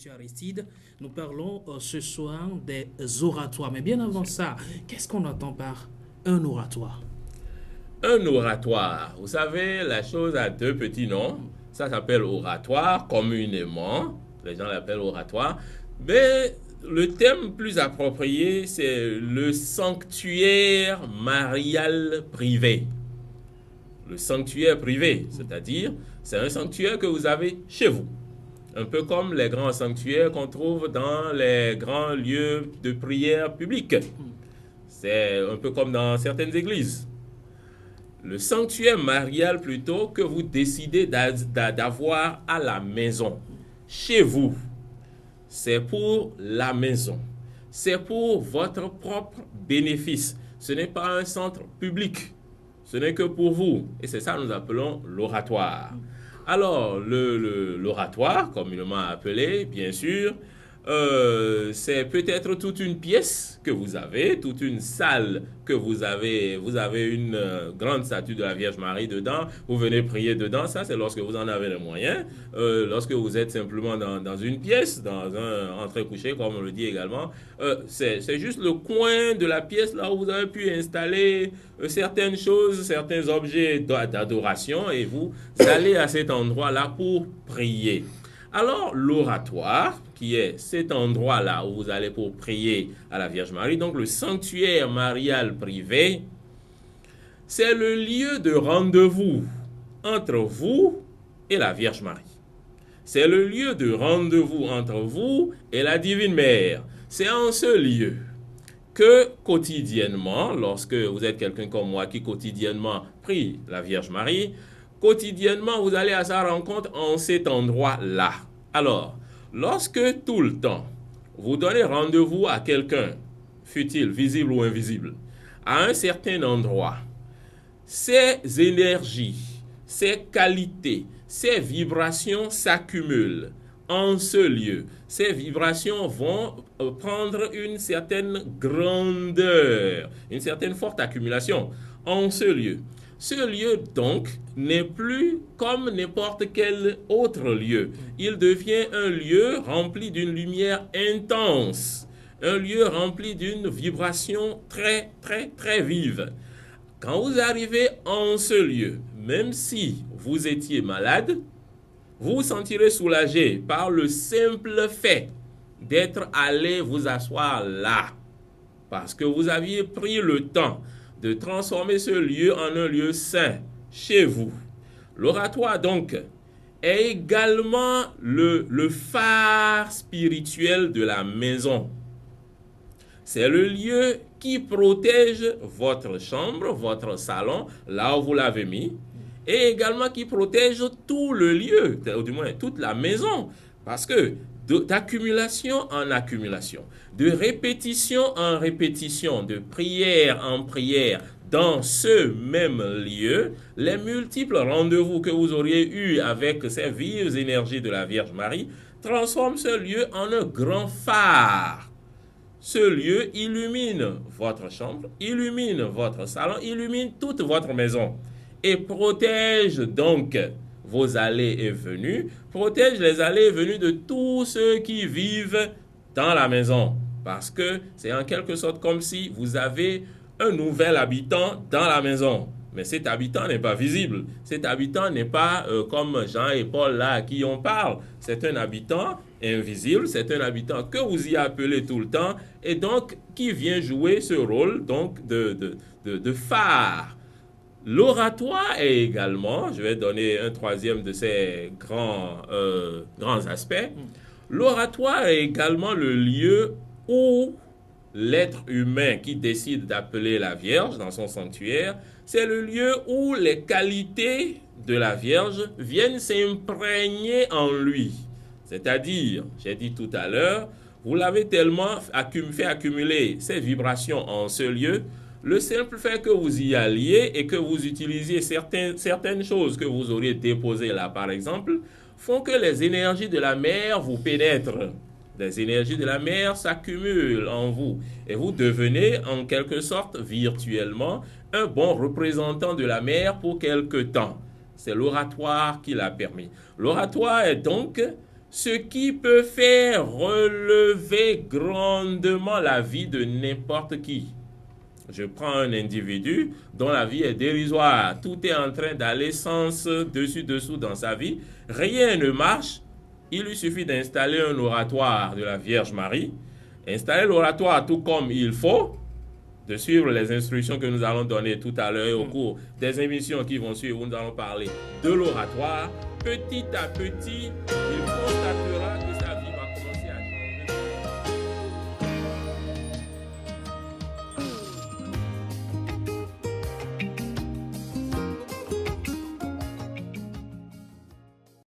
Monsieur Aristide. Nous parlons ce soir des oratoires. Mais bien avant ça, qu'est-ce qu'on entend par un oratoire? Un oratoire, vous savez, la chose a deux petits noms. Ça s'appelle oratoire communément. Les gens l'appellent oratoire. Mais le thème plus approprié, c'est le sanctuaire marial privé. Le sanctuaire privé, c'est-à-dire, c'est un sanctuaire que vous avez chez vous. Un peu comme les grands sanctuaires qu'on trouve dans les grands lieux de prière publics. C'est un peu comme dans certaines églises. Le sanctuaire marial plutôt que vous décidez d'avoir à la maison, chez vous, c'est pour la maison. C'est pour votre propre bénéfice. Ce n'est pas un centre public. Ce n'est que pour vous. Et c'est ça que nous appelons l'oratoire. Alors, l'oratoire, communément appelé, bien sûr, c'est peut-être toute une pièce que vous avez, toute une salle que vous avez. Vous avez une grande statue de la Vierge Marie dedans. Vous venez prier dedans. Ça, c'est lorsque vous en avez les moyens. Lorsque vous êtes simplement dans une pièce, dans un entrée-couché, comme on le dit également, c'est juste le coin de la pièce là où vous avez pu installer certaines choses, certains objets d'adoration et vous allez à cet endroit-là pour prier. Alors, l'oratoire, qui est cet endroit-là où vous allez pour prier à la Vierge Marie, donc le sanctuaire marial privé, c'est le lieu de rendez-vous entre vous et la Vierge Marie. C'est le lieu de rendez-vous entre vous et la Divine Mère. C'est en ce lieu que quotidiennement, lorsque vous êtes quelqu'un comme moi qui quotidiennement prie la Vierge Marie, quotidiennement, vous allez à sa rencontre en cet endroit-là. Alors, lorsque tout le temps, vous donnez rendez-vous à quelqu'un, fût-il visible ou invisible, à un certain endroit, ces énergies, ces qualités, ces vibrations s'accumulent en ce lieu. Ces vibrations vont prendre une certaine grandeur, une certaine forte accumulation en ce lieu. Ce lieu, donc, n'est plus comme n'importe quel autre lieu. Il devient un lieu rempli d'une lumière intense, un lieu rempli d'une vibration très, très, très vive. Quand vous arrivez en ce lieu, même si vous étiez malade, vous vous sentirez soulagé par le simple fait d'être allé vous asseoir là, parce que vous aviez pris le temps de transformer ce lieu en un lieu saint, chez vous. L'oratoire, donc, est également le phare spirituel de la maison. C'est le lieu qui protège votre chambre, votre salon, là où vous l'avez mis, et également qui protège tout le lieu, ou du moins toute la maison, parce que d'accumulation en accumulation, de répétition en répétition, de prière en prière, dans ce même lieu, les multiples rendez-vous que vous auriez eus avec ces vives énergies de la Vierge Marie transforment ce lieu en un grand phare. Ce lieu illumine votre chambre, illumine votre salon, illumine toute votre maison et protège donc vos allées et venues, protège les allées et venues de tous ceux qui vivent dans la maison. Parce que c'est en quelque sorte comme si vous avez un nouvel habitant dans la maison. Mais cet habitant n'est pas visible. Cet habitant n'est pas comme Jean et Paul là à qui on parle. C'est un habitant invisible, c'est un habitant que vous y appelez tout le temps et donc qui vient jouer ce rôle donc de phare. L'oratoire est également, je vais donner un troisième de ces grands aspects, l'oratoire est également le lieu où l'être humain qui décide d'appeler la Vierge dans son sanctuaire, c'est le lieu où les qualités de la Vierge viennent s'imprégner en lui. C'est-à-dire, j'ai dit tout à l'heure, vous l'avez tellement fait accumuler ces vibrations en ce lieu, le simple fait que vous y alliez et que vous utilisiez certaines choses que vous auriez déposées là, par exemple, font que les énergies de la mer vous pénètrent. Les énergies de la mer s'accumulent en vous et vous devenez en quelque sorte virtuellement un bon représentant de la mer pour quelque temps. C'est l'oratoire qui l'a permis. L'oratoire est donc ce qui peut faire relever grandement la vie de n'importe qui. Je prends un individu dont la vie est dérisoire, tout est en train d'aller sens dessus-dessous dans sa vie, rien ne marche, il lui suffit d'installer un oratoire de la Vierge Marie, installer l'oratoire tout comme il faut, de suivre les instructions que nous allons donner tout à l'heure au cours des émissions qui vont suivre où nous allons parler de l'oratoire. Petit à petit, il constate